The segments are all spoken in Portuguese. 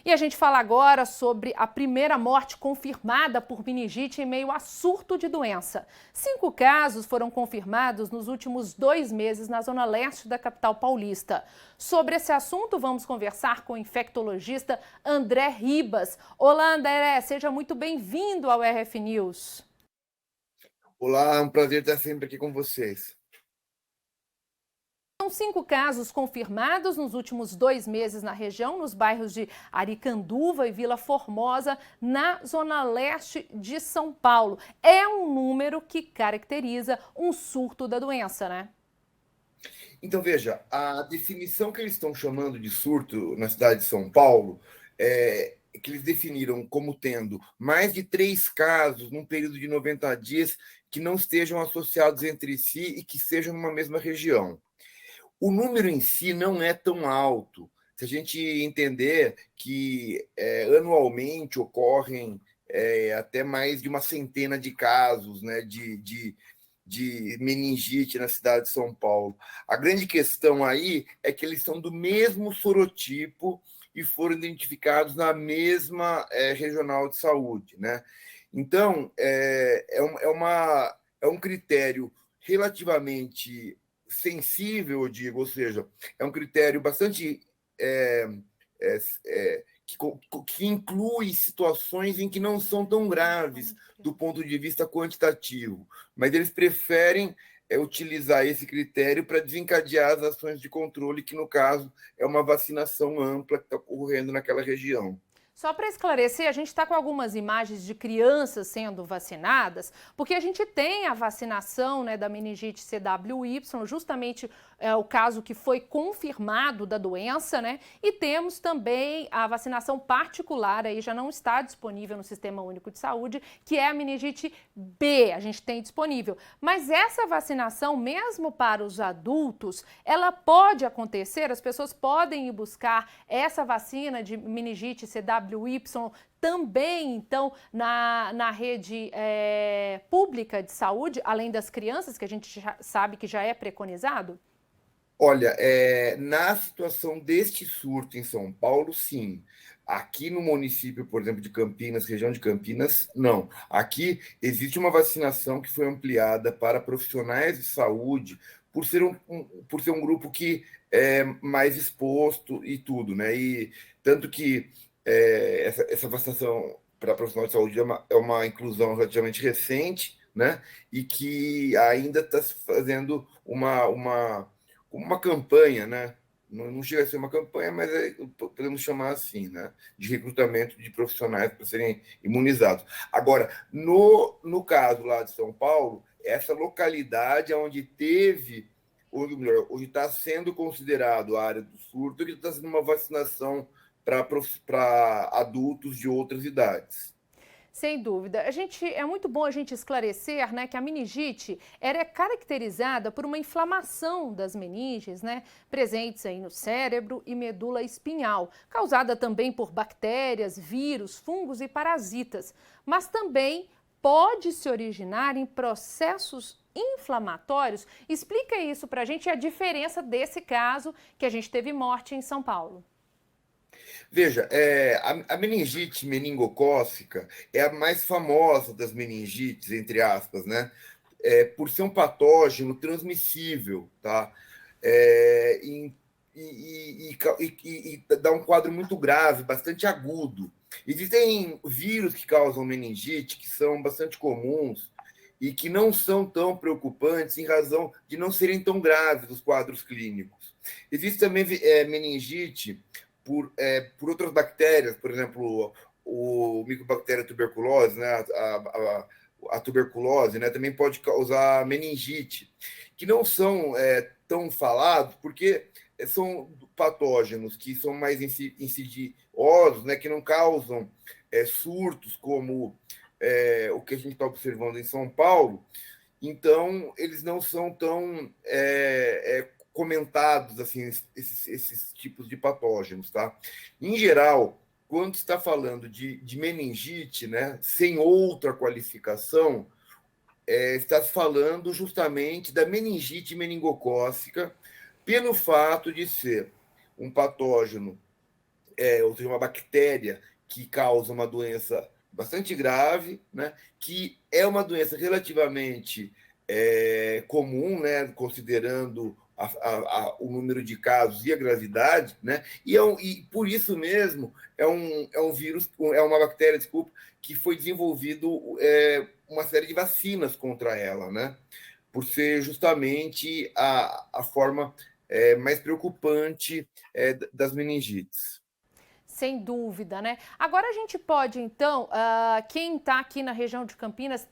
E a gente fala agora sobre a primeira morte confirmada por meningite em meio a surto de doença. 5 casos foram confirmados nos últimos 2 meses na zona leste da capital paulista. Sobre esse assunto, vamos conversar com o infectologista André Ribas. Olá, André, seja muito bem-vindo ao RF News. Olá, é um prazer estar sempre aqui com vocês. São 5 casos confirmados nos últimos 2 meses na região, nos bairros de Aricanduva e Vila Formosa, na zona leste de São Paulo. É um número que caracteriza um surto da doença, né? Então, veja, a definição que eles estão chamando de surto na cidade de São Paulo é que eles definiram como tendo mais de 3 casos num período de 90 dias que não estejam associados entre si e que sejam numa mesma região. O número em si não é tão alto. Se a gente entender que anualmente ocorrem até mais de uma centena de casos, né, de meningite na cidade de São Paulo. A grande questão aí é que eles são do mesmo sorotipo e foram identificados na mesma regional de saúde, né? Então, é um critério relativamente sensível, eu digo, ou seja, é um critério bastante é, é, que inclui situações em que não são tão graves do ponto de vista quantitativo, mas eles preferem utilizar esse critério para desencadear as ações de controle, que no caso é uma vacinação ampla que está ocorrendo naquela região. Só para esclarecer, a gente está com algumas imagens de crianças sendo vacinadas, porque a gente tem a vacinação, né, da meningite CWY, justamente o caso que foi confirmado da doença, né? E temos também a vacinação particular, aí já não está disponível no Sistema Único de Saúde, que é a meningite B, a gente tem disponível. Mas essa vacinação, mesmo para os adultos, ela pode acontecer, as pessoas podem ir buscar essa vacina de meningite CWY também, então, na rede pública de saúde, além das crianças, que a gente já sabe que já é preconizado? Olha, na situação deste surto em São Paulo, sim. Aqui no município, por exemplo, de Campinas, região de Campinas, não. Aqui existe uma vacinação que foi ampliada para profissionais de saúde, por ser um grupo que é mais exposto e tudo, né? E tanto que essa vacinação para profissionais de saúde é uma inclusão relativamente recente, né? E que ainda está se fazendo uma campanha, né? Não chega a ser uma campanha, mas podemos chamar assim, né? De recrutamento de profissionais para serem imunizados. Agora, no caso lá de São Paulo, essa localidade onde teve, ou melhor, onde está sendo considerado a área do surto, que está sendo uma vacinação para adultos de outras idades. Sem dúvida. É muito bom a gente esclarecer, né, que a meningite é caracterizada por uma inflamação das meninges, né, presentes aí no cérebro e medula espinhal, causada também por bactérias, vírus, fungos e parasitas, mas também pode se originar em processos inflamatórios. Explica isso para a gente e a diferença desse caso que a gente teve morte em São Paulo. Veja, a meningite meningocócica é a mais famosa das meningites, entre aspas, né? Por ser um patógeno transmissível, tá? É, e dá um quadro muito grave, bastante agudo. Existem vírus que causam meningite, que são bastante comuns e que não são tão preocupantes em razão de não serem tão graves os quadros clínicos. Existe também meningite por outras bactérias, por exemplo, o micobactéria tuberculose, né, a tuberculose, né, também pode causar meningite, que não são tão falados, porque são patógenos que são mais insidiosos, né, que não causam surtos como o que a gente está observando em São Paulo. Então, eles não são tão comentados assim esses tipos de patógenos, tá? Em geral, quando está falando de meningite, né, sem outra qualificação, está se falando justamente da meningite meningocócica, pelo fato de ser um patógeno ou seja, uma bactéria que causa uma doença bastante grave, né? Que é uma doença relativamente comum, né? Considerando o número de casos e a gravidade, né? E por isso mesmo é um vírus, é uma bactéria, desculpa, que foi desenvolvido uma série de vacinas contra ela, né? Por ser justamente a forma mais preocupante das meningites. Sem dúvida, né? Agora a gente pode, então, quem está aqui na região de Campinas,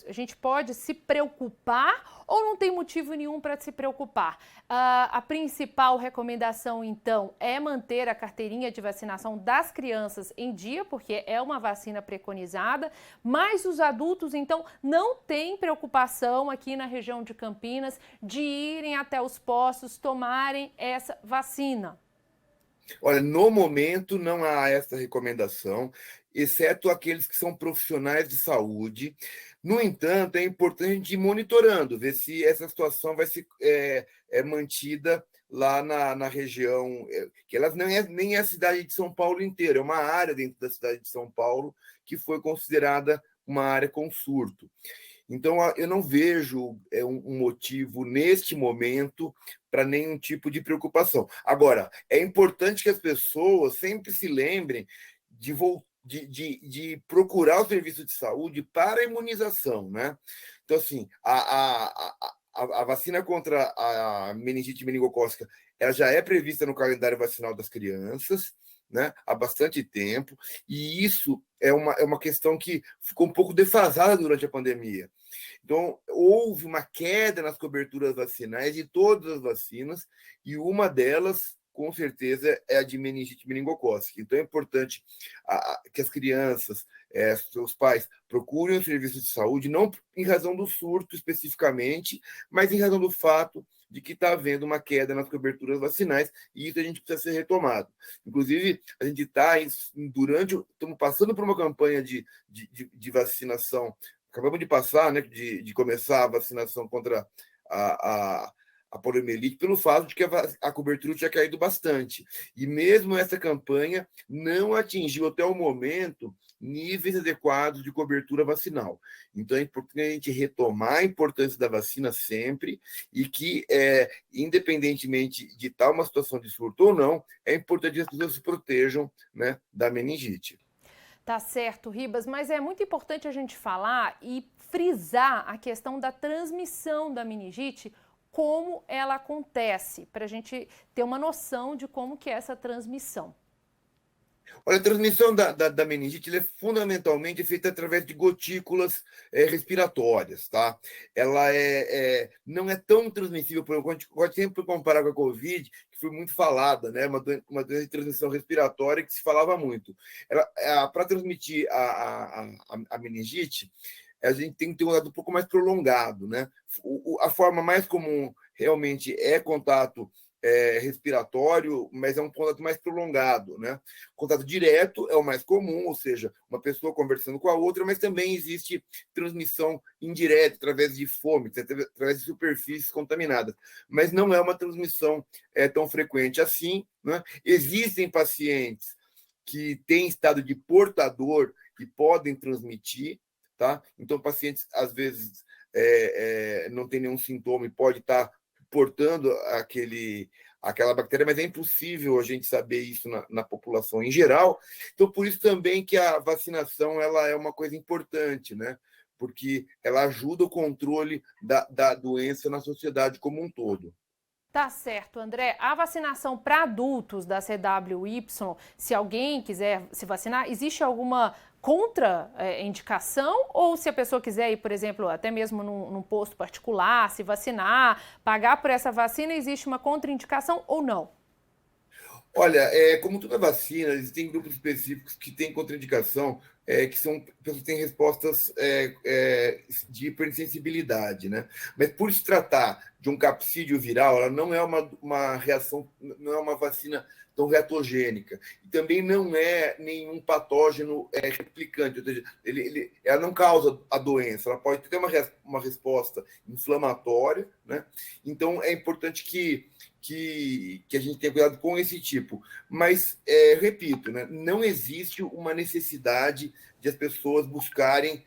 a gente pode se preocupar ou não tem motivo nenhum para se preocupar? A principal recomendação, então, é manter a carteirinha de vacinação das crianças em dia, porque é uma vacina preconizada, mas os adultos, então, não têm preocupação aqui na região de Campinas de irem até os postos tomarem essa vacina. Olha, no momento não há essa recomendação, exceto aqueles que são profissionais de saúde. No entanto, é importante ir monitorando, ver se essa situação vai ser mantida lá na região, que ela não é nem a cidade de São Paulo inteira, é uma área dentro da cidade de São Paulo que foi considerada uma área com surto. Então, eu não vejo um motivo neste momento para nenhum tipo de preocupação. Agora, é importante que as pessoas sempre se lembrem de procurar o serviço de saúde para a imunização, né? Então, assim, a vacina contra a meningite meningocócica ela já é prevista no calendário vacinal das crianças, né, há bastante tempo, e isso é uma questão que ficou um pouco defasada durante a pandemia. Então, houve uma queda nas coberturas vacinais de todas as vacinas, e uma delas, com certeza, é a de meningite meningocócica. Então, é importante que as crianças, seus pais, procurem o serviço de saúde, não em razão do surto especificamente, mas em razão do fato de que está havendo uma queda nas coberturas vacinais, e isso a gente precisa ser retomado. Inclusive, a gente está estamos passando por uma campanha de vacinação. Acabamos de passar, né, de começar a vacinação contra a, a, a poliomielite, pelo fato de que a cobertura tinha caído bastante. E mesmo essa campanha não atingiu até o momento níveis adequados de cobertura vacinal. Então é importante a gente retomar a importância da vacina sempre e que, independentemente de estar uma situação de surto ou não, é importante que as pessoas se protejam, né, da meningite. Tá certo, Ribas, mas é muito importante a gente falar e frisar a questão da transmissão da meningite, como ela acontece, para a gente ter uma noção de como que é essa transmissão. Olha, a transmissão da meningite é fundamentalmente feita através de gotículas respiratórias, tá? Ela não é tão transmissível, por exemplo, a gente pode sempre comparar com a Covid, que foi muito falada, né? Uma doença de transmissão respiratória que se falava muito. Para transmitir a meningite, a gente tem que ter um dado um pouco mais prolongado, né? A forma mais comum realmente é contato respiratório, mas é um contato mais prolongado, né? Contato direto é o mais comum, ou seja, uma pessoa conversando com a outra, mas também existe transmissão indireta através de fome, através de superfícies contaminadas, mas não é uma transmissão tão frequente assim, né? Existem pacientes que têm estado de portador e podem transmitir, tá? Então, pacientes às vezes não tem nenhum sintoma e pode estar portando aquela bactéria, mas é impossível a gente saber isso na população em geral. Então, por isso também que a vacinação ela é uma coisa importante, né? Porque ela ajuda o controle da doença na sociedade como um todo. Tá certo, André. A vacinação para adultos da CWY, se alguém quiser se vacinar, existe alguma contraindicação? Ou se a pessoa quiser ir, por exemplo, até mesmo num posto particular, se vacinar, pagar por essa vacina, existe uma contraindicação ou não? Olha, como toda vacina, existem grupos específicos que têm contraindicação, que são pessoas que têm respostas de hipersensibilidade, né? Mas por se tratar de um capsídeo viral, ela não é uma reação, não é uma vacina tão reatogênica. E também não é nenhum patógeno replicante, ou seja, ela não causa a doença, ela pode ter uma resposta inflamatória, né? Então é importante que a gente tenha cuidado com esse tipo. Mas, repito, né, não existe uma necessidade de as pessoas buscarem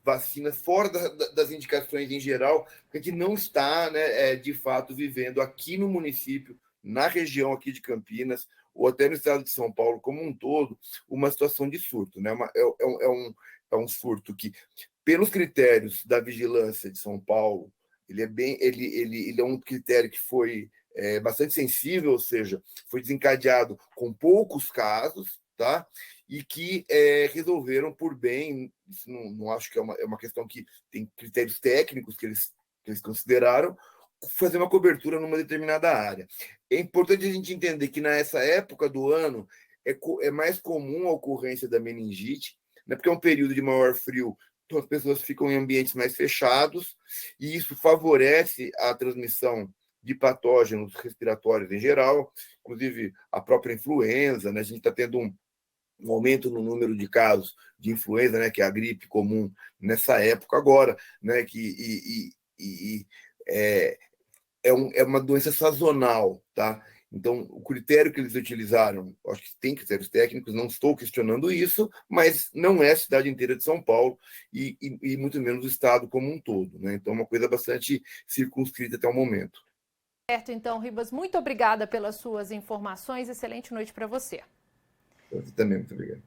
vacinas fora das indicações em geral, porque a gente não está, né, de fato, vivendo aqui no município, na região aqui de Campinas, ou até no estado de São Paulo como um todo, uma situação de surto. Né? É um surto que, pelos critérios da vigilância de São Paulo, ele é um critério que foi bastante sensível, ou seja, foi desencadeado com poucos casos, tá? E que resolveram por bem, isso não acho que é uma questão que tem critérios técnicos que eles consideraram, fazer uma cobertura numa determinada área. É importante a gente entender que nessa época do ano é mais comum a ocorrência da meningite, né, porque é um período de maior frio, então as pessoas ficam em ambientes mais fechados, e isso favorece a transmissão de patógenos respiratórios em geral, inclusive a própria influenza, né? A gente está tendo um aumento no número de casos de influenza, né, que é a gripe comum nessa época agora, né, é uma doença sazonal, tá? Então, o critério que eles utilizaram, acho que tem critérios técnicos, não estou questionando isso, mas não é a cidade inteira de São Paulo e muito menos o estado como um todo, né? Então, é uma coisa bastante circunscrita até o momento. Certo, então, Ribas, muito obrigada pelas suas informações. Excelente noite para você. Você também, muito obrigado.